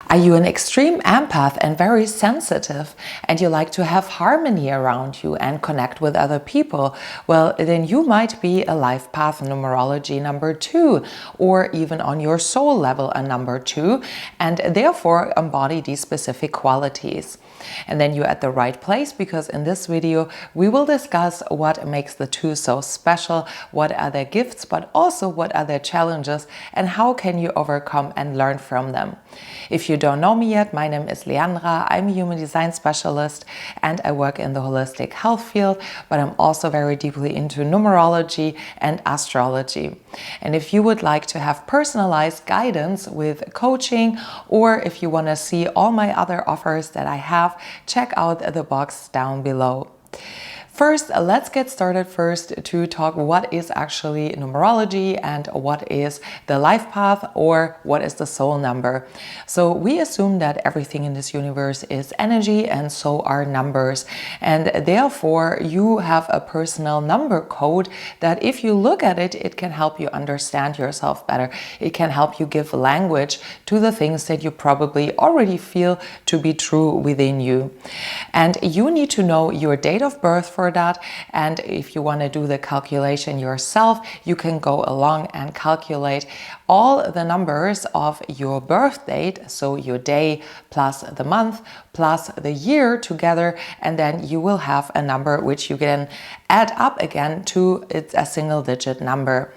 Are you an extreme empath and very sensitive, and you like to have harmony around you and connect with other people? Well, then you might be a Lifepath numerology number 2, or even on your soul level a number 2, and therefore embody these specific qualities. And then you're at the right place, because in this video we will discuss what makes the 2 so special, what are their gifts, but also what are their challenges, and how can you overcome and learn from them. If you don't know me yet, my name is Leandra. I'm a human design specialist and I work in the holistic health field, but I'm also very deeply into numerology and astrology. And if you would like to have personalized guidance with coaching, or if you want to see all my other offers that I have, check out the box down below. First, let's get started to talk what is actually numerology and what is the life path, or what is the soul number. So we assume that everything in this universe is energy, and so are numbers. And therefore you have a personal number code that if you look at it, it can help you understand yourself better. It can help you give language to the things that you probably already feel to be true within you. And you need to know your date of birth for that, and if you want to do the calculation yourself, you can go along and calculate all the numbers of your birth date, so your day plus the month plus the year together, and then you will have a number which you can add up again to a single digit number.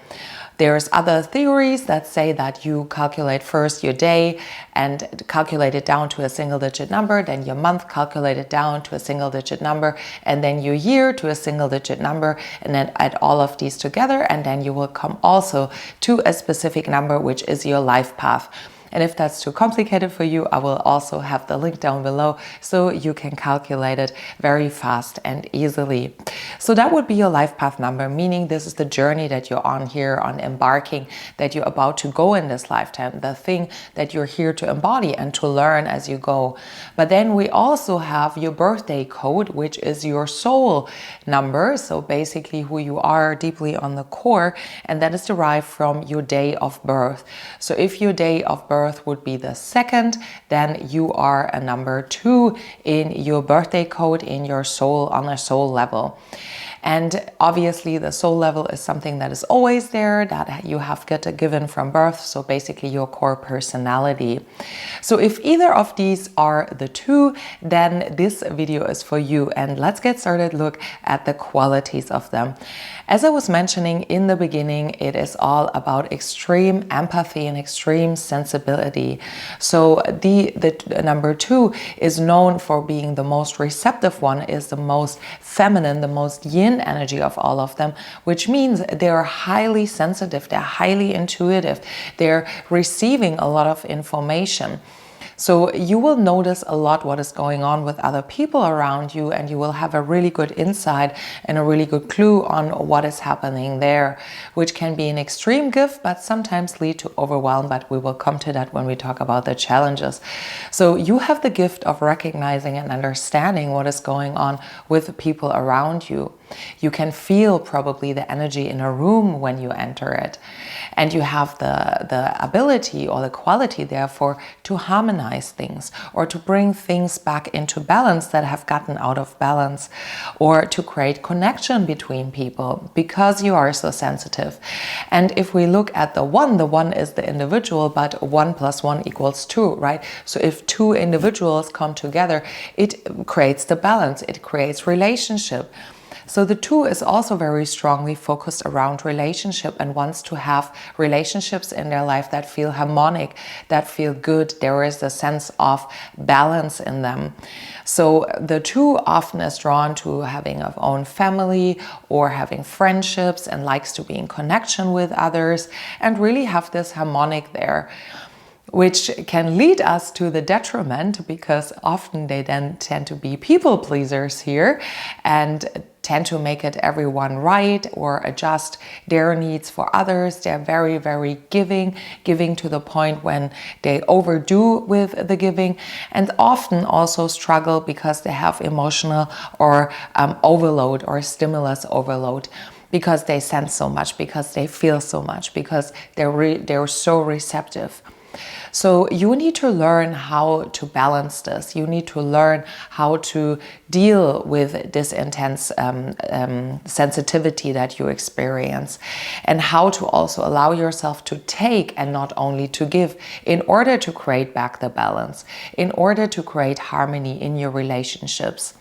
There's other theories that say that you calculate first your day and calculate it down to a single digit number, then your month, calculate it down to a single digit number, and then your year to a single digit number, and then add all of these together, and then you will come also to a specific number, which is your life path. And if that's too complicated for you, I will also have the link down below so you can calculate it very fast and easily. So that would be your life path number, meaning this is the journey that you're on here, on embarking, that you're about to go in this lifetime, the thing that you're here to embody and to learn as you go. But then we also have your birthday code, which is your soul number. So basically who you are deeply on the core, and that is derived from your day of birth. So if your day of birth would be the 2nd, then you are a number 2 in your birthday code, in your soul, on a soul level. And obviously the soul level is something that is always there, that you have given from birth, so basically your core personality. So if either of these are the 2, then this video is for you. And let's get started, look at the qualities of them. As I was mentioning in the beginning, it is all about extreme empathy and extreme sensibility. So the number 2 is known for being the most receptive one, is the most feminine, the most yin energy of all of them, which means they're highly sensitive, they're highly intuitive, they're receiving a lot of information. So you will notice a lot what is going on with other people around you, and you will have a really good insight and a really good clue on what is happening there, which can be an extreme gift, but sometimes lead to overwhelm. But we will come to that when we talk about the challenges. So you have the gift of recognizing and understanding what is going on with people around you. You can feel probably the energy in a room when you enter it. And you have the ability or the quality, therefore, to harmonize things, or to bring things back into balance that have gotten out of balance, or to create connection between people because you are so sensitive. And if we look at the 1 is the individual, but 1 + 1 = 2, right? So if 2 individuals come together, it creates the balance, it creates relationship. So the 2 is also very strongly focused around relationship and wants to have relationships in their life that feel harmonic, that feel good. There is a sense of balance in them. So the 2 often is drawn to having a own family or having friendships, and likes to be in connection with others and really have this harmonic there, which can lead us to the detriment, because often they then tend to be people pleasers here and tend to make it everyone right or adjust their needs for others. They're very, very giving to the point when they overdo with the giving, and often also struggle because they have emotional or overload or stimulus overload, because they sense so much, because they feel so much, because they're so receptive. So you need to learn how to balance this. You need to learn how to deal with this intense sensitivity that you experience, and how to also allow yourself to take and not only to give, in order to create back the balance, in order to create harmony in your relationships.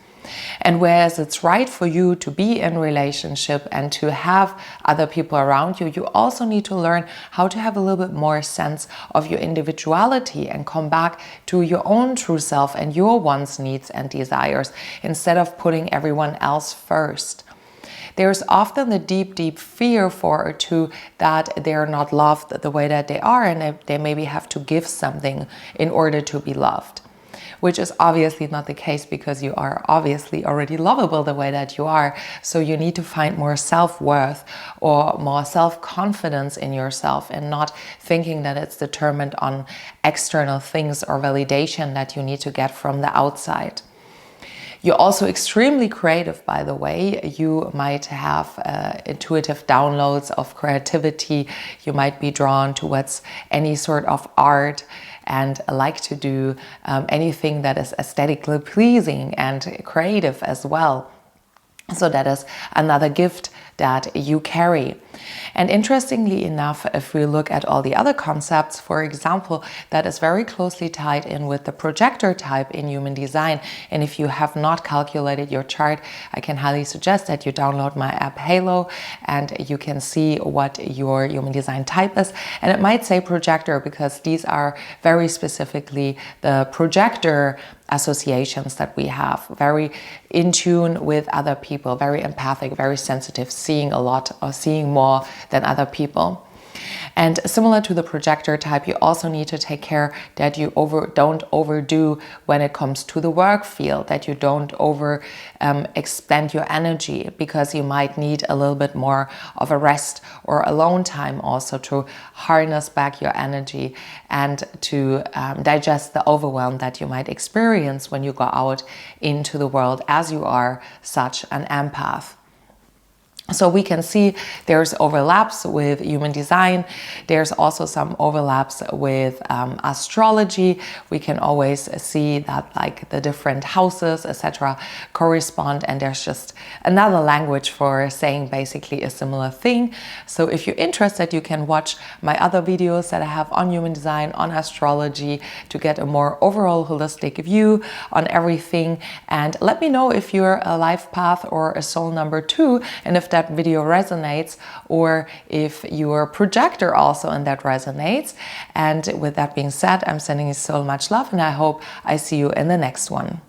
And whereas it's right for you to be in relationship and to have other people around you, you also need to learn how to have a little bit more sense of your individuality and come back to your own true self and your wants, needs and desires, instead of putting everyone else first. There's often the deep fear for two that they're not loved the way that they are, and they maybe have to give something in order to be loved. Which is obviously not the case, because you are obviously already lovable the way that you are. So you need to find more self-worth or more self-confidence in yourself, and not thinking that it's determined on external things or validation that you need to get from the outside. You're also extremely creative, by the way. You might have intuitive downloads of creativity. You might be drawn towards any sort of art and like to do anything that is aesthetically pleasing and creative as well. So that is another gift that you carry. And interestingly enough, if we look at all the other concepts, for example, that is very closely tied in with the projector type in human design. And if you have not calculated your chart, I can highly suggest that you download my app Halo, and you can see what your human design type is. And it might say projector, because these are very specifically the projector associations that we have. Very in tune with other people, very empathic, very sensitive, seeing a lot or seeing more than other people. And similar to the projector type, you also need to take care that you don't overdo when it comes to the work field, that you don't expend your energy, because you might need a little bit more of a rest or alone time also to harness back your energy and to digest the overwhelm that you might experience when you go out into the world, as you are such an empath. So we can see there's overlaps with human design. There's also some overlaps with astrology. We can always see that like the different houses, etc., correspond, and there's just another language for saying basically a similar thing. So if you're interested, you can watch my other videos that I have on human design, on astrology, to get a more overall holistic view on everything. And let me know if you're a life path or a soul number 2, and if that video resonates, or if you're a projector also and that resonates. And with that being said, I'm sending you so much love, and I hope I see you in the next one.